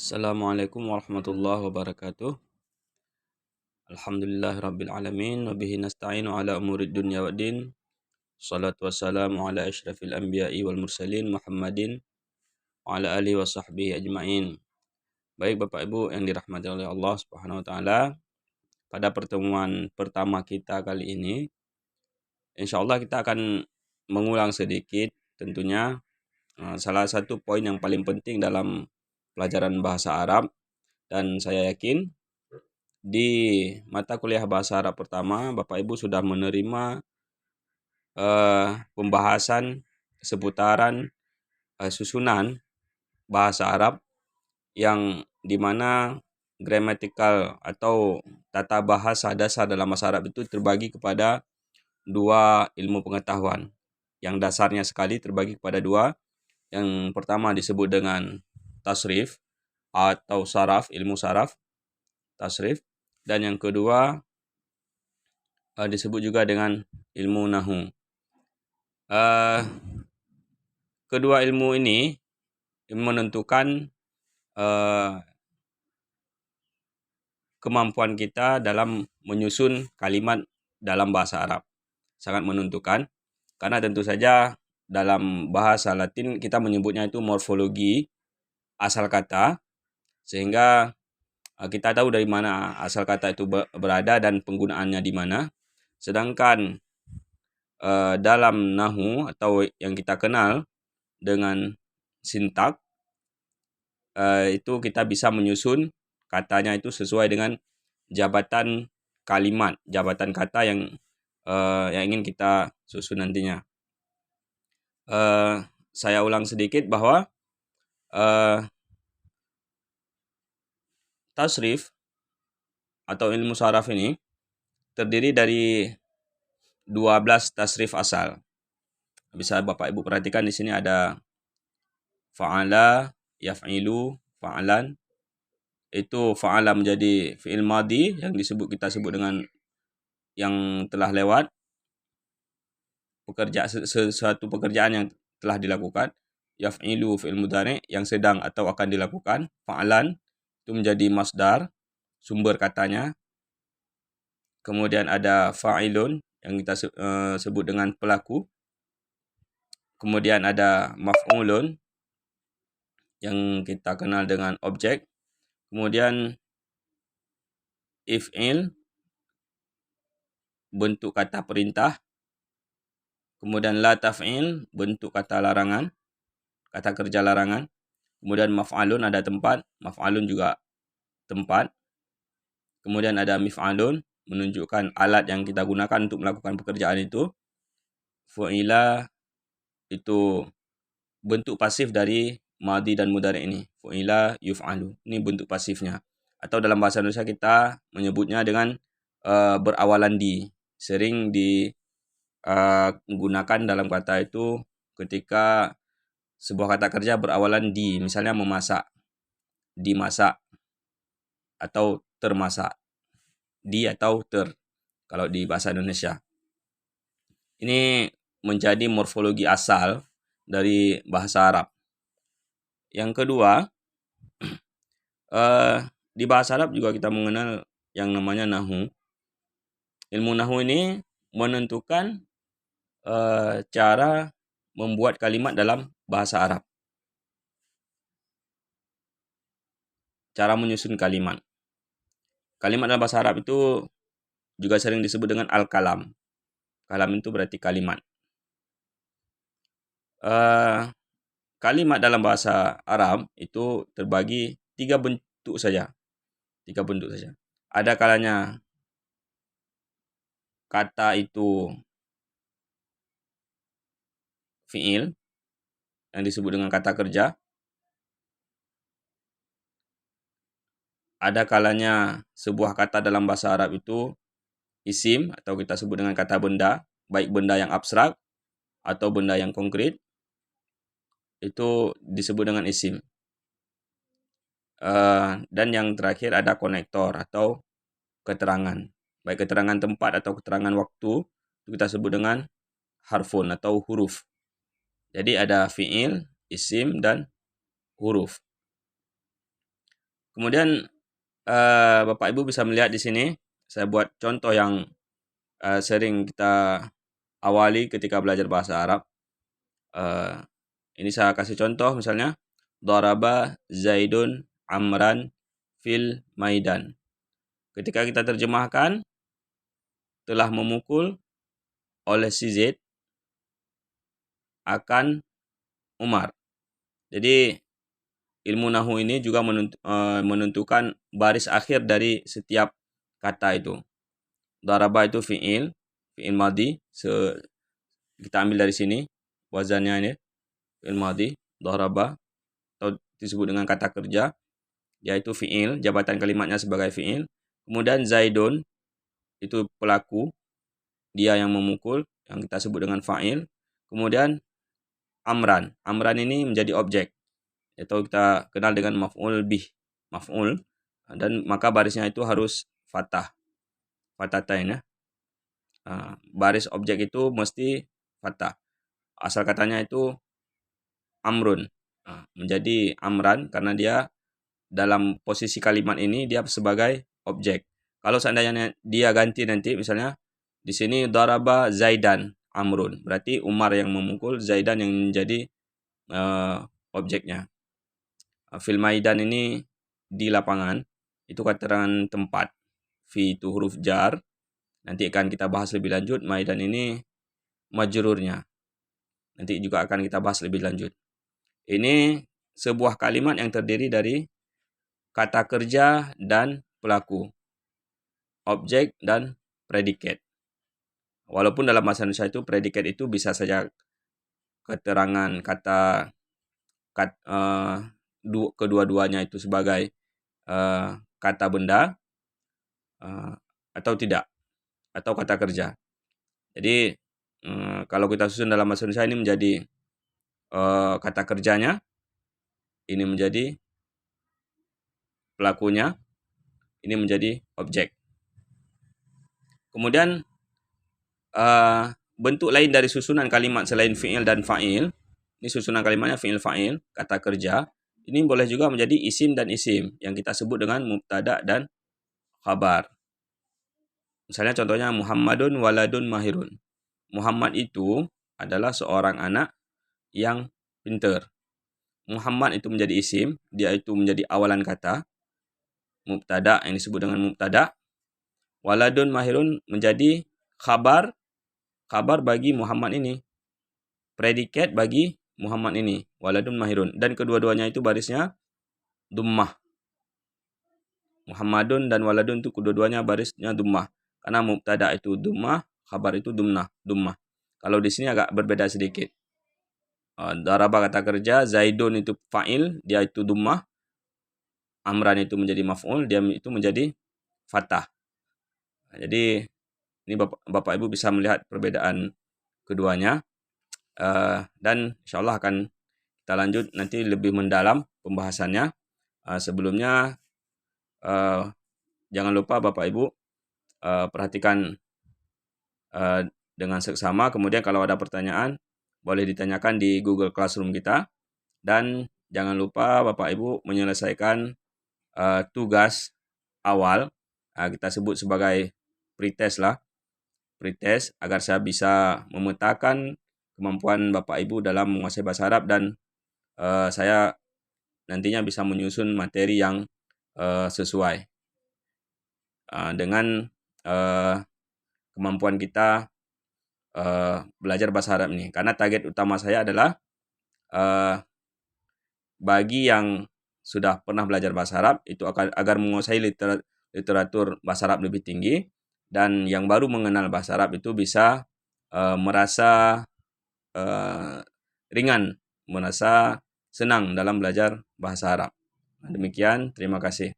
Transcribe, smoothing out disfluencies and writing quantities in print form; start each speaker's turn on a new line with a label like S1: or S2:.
S1: Assalamualaikum warahmatullahi wabarakatuh. Alhamdulillahirabbil alamin wa bihi nasta'inu ala umurid dunya waddin. Shalatu wassalamu ala asyrafil anbiya'i wal mursalin Muhammadin wa ala alihi wa sahbihi ajmain. Baik Bapak Ibu yang dirahmati oleh Allah Subhanahu wa taala, pada pertemuan pertama kita kali ini insyaallah kita akan mengulang sedikit tentunya salah satu poin yang paling penting dalam pelajaran bahasa Arab, dan saya yakin di mata kuliah bahasa Arab pertama Bapak Ibu sudah menerima pembahasan seputaran susunan bahasa Arab yang dimana gramatikal atau tata bahasa dasar dalam bahasa Arab itu terbagi kepada dua ilmu pengetahuan. Yang dasarnya sekali terbagi kepada dua. Yang pertama disebut dengan tasrif atau saraf, ilmu saraf, tasrif. Dan yang kedua disebut juga dengan ilmu nahu. Kedua ilmu ini menentukan kemampuan kita dalam menyusun kalimat dalam bahasa Arab. Sangat menentukan, karena tentu saja dalam bahasa Latin kita menyebutnya itu morfologi asal kata, sehingga kita tahu dari mana asal kata itu berada dan penggunaannya di mana. Sedangkan dalam nahu atau yang kita kenal dengan sintak, itu kita bisa menyusun katanya itu sesuai dengan jabatan kalimat, jabatan kata yang ingin kita susun nantinya. Saya ulang sedikit bahwa tasrif atau ilmu saraf ini terdiri dari 12 tasrif asal. Bisa Bapak Ibu perhatikan di sini ada fa'ala, yaf'ilu, fa'alan. Itu fa'ala menjadi fi'il madhi yang kita sebut dengan yang telah lewat, sesuatu pekerjaan yang telah dilakukan. Yaf'ilu fi'il mudhari yang sedang atau akan dilakukan. Fa'alan itu menjadi masdar, sumber katanya. Kemudian ada fa'ilun yang kita sebut dengan pelaku. Kemudian ada maf'ulun yang kita kenal dengan objek. Kemudian if'il, bentuk kata perintah. Kemudian la taf'il, bentuk kata larangan, kata kerja larangan. Kemudian maf'alun ada tempat, maf'alun juga tempat. Kemudian ada mif'alun, menunjukkan alat yang kita gunakan untuk melakukan pekerjaan itu. Fu'ila itu bentuk pasif dari madhi dan mudhari ini. Fu'ila yuf'alu, ini bentuk pasifnya. Atau dalam bahasa Indonesia kita menyebutnya dengan berawalan di. Sering digunakan dalam kata itu ketika sebuah kata kerja berawalan di, misalnya memasak, dimasak, atau termasak. Di atau ter, kalau di bahasa Indonesia. Ini menjadi morfologi asal dari bahasa Arab. Yang kedua, di bahasa Arab juga kita mengenal yang namanya nahu. Ilmu nahu ini menentukan cara membuat kalimat dalam bahasa Arab. Cara menyusun kalimat. Kalimat dalam bahasa Arab itu juga sering disebut dengan al-kalam. Kalam itu berarti kalimat. Kalimat dalam bahasa Arab itu terbagi tiga bentuk saja. Ada kalanya kata itu fi'il yang disebut dengan kata kerja. Ada kalanya sebuah kata dalam bahasa Arab itu isim atau kita sebut dengan kata benda, baik benda yang abstrak atau benda yang konkret, itu disebut dengan isim. Dan yang terakhir ada konektor atau keterangan, baik keterangan tempat atau keterangan waktu, itu kita sebut dengan harfun atau huruf. Jadi ada fi'il, isim, dan huruf. Kemudian Bapak Ibu bisa melihat di sini, saya buat contoh yang sering kita awali ketika belajar bahasa Arab. Ini saya kasih contoh misalnya, daraba Zaidun Amran fil maidan. Ketika kita terjemahkan, telah memukul oleh si Zaid akan Umar. Jadi ilmu nahu ini juga menentukan baris akhir dari setiap kata itu. Daraba itu fi'il madhi. Kita ambil dari sini wazannya ini, fi'il madhi, daraba, atau disebut dengan kata kerja, yaitu fi'il, jabatan kalimatnya sebagai fi'il. Kemudian Zaidun itu pelaku, dia yang memukul, yang kita sebut dengan fa'il. Kemudian Amran ini menjadi objek, atau kita kenal dengan maf'ul bih, maf'ul, dan maka barisnya itu harus fatatain ya. Baris objek itu mesti fathah. Asal katanya itu amrun, menjadi amran karena dia dalam posisi kalimat ini dia sebagai objek. Kalau seandainya dia ganti nanti, misalnya di sini daraba Zaidan amrun, berarti Umar yang memukul, Zaidan yang menjadi objeknya. Fil maidan ini di lapangan, itu keterangan tempat. Fi itu huruf jar. Nanti akan kita bahas lebih lanjut. Maidan ini majrurnya. Nanti juga akan kita bahas lebih lanjut. Ini sebuah kalimat yang terdiri dari kata kerja dan pelaku, objek dan predikat. Walaupun dalam bahasa Indonesia itu predikat itu bisa saja keterangan kedua-duanya itu sebagai kata benda atau tidak, atau kata kerja. Jadi kalau kita susun dalam bahasa Indonesia ini menjadi kata kerjanya, ini menjadi pelakunya, ini menjadi objek. Kemudian bentuk lain dari susunan kalimat selain fi'il dan fa'il, ini susunan kalimatnya fi'il fa'il, kata kerja, ini boleh juga menjadi isim dan isim yang kita sebut dengan mubtada dan khabar. Misalnya contohnya Muhammadun waladun mahirun. Muhammad itu adalah seorang anak yang pintar. Muhammad itu menjadi isim, dia itu menjadi awalan kata, mubtada yang disebut dengan mubtada. Waladun mahirun menjadi khabar bagi Muhammad ini, predikat bagi Muhammad ini, waladun mahirun, dan kedua-duanya itu barisnya dummah. Muhammadun dan waladun itu kedua-duanya barisnya dummah, karena mubtada itu dummah, khabar itu dummah. Kalau di sini agak berbeda sedikit. Daraba kata kerja, Zaidun itu fa'il, dia itu dummah, Amran itu menjadi maf'ul, dia itu menjadi fathah. Jadi ini Bapak Ibu bisa melihat perbedaan keduanya, dan insyaallah akan kita lanjut nanti lebih mendalam pembahasannya. Sebelumnya jangan lupa Bapak Ibu perhatikan dengan seksama. Kemudian kalau ada pertanyaan boleh ditanyakan di Google Classroom kita, dan jangan lupa Bapak Ibu menyelesaikan tugas awal, kita sebut sebagai pretest agar saya bisa memetakan kemampuan Bapak Ibu dalam menguasai bahasa Arab, dan saya nantinya bisa menyusun materi yang sesuai dengan kemampuan kita belajar bahasa Arab ini. Karena target utama saya adalah bagi yang sudah pernah belajar bahasa Arab itu agar menguasai literatur bahasa Arab lebih tinggi, dan yang baru mengenal bahasa Arab itu bisa merasa ringan, merasa senang dalam belajar bahasa Arab. Demikian, terima kasih.